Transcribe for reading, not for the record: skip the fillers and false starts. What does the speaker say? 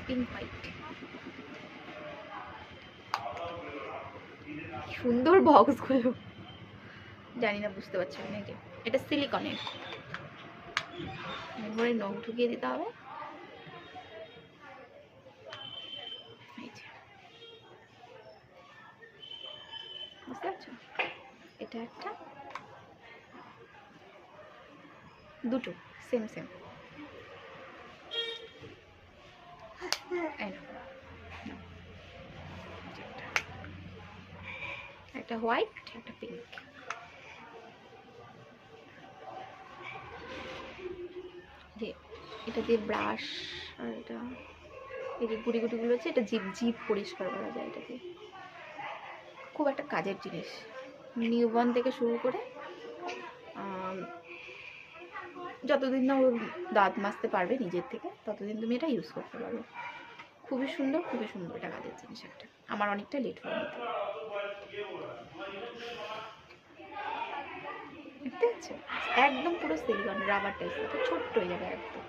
Pink white, সুন্দর বক্সগুলো, জানি না বুঝতে পারছি না। যে এটা সিলিকনের, এবারে নখ ঢুকিয়ে দিতে হবে। বুঝতে পারছো? এটা একটা, দুটো সেম সেম। একটা হোয়াইট, একটা পিঙ্ক। যে এটা দিয়ে ব্রাশ, আর এটা এই যে গুটি গুটিগুলো আছে, এটা জিপ জিপ পরিষ্কার করা যায় এটা দিয়ে। খুব একটা কাজের জিনিস, নিউবর্ন থেকে শুরু করে যতদিন না ও দাঁত মাজতে পারবে নিজের থেকে, ততদিন তুমি এটা ইউজ করতে পারবে। খুবই সুন্দর, খুবই সুন্দর, এটা কাজের জিনিস একটা। আমার অনেকটা লেট হয়ে যেত, দেখতে পাচ্ছ? একদম পুরো সিলিকন রাবার টাইপ, ছোট্ট হয়ে যাবে একদম।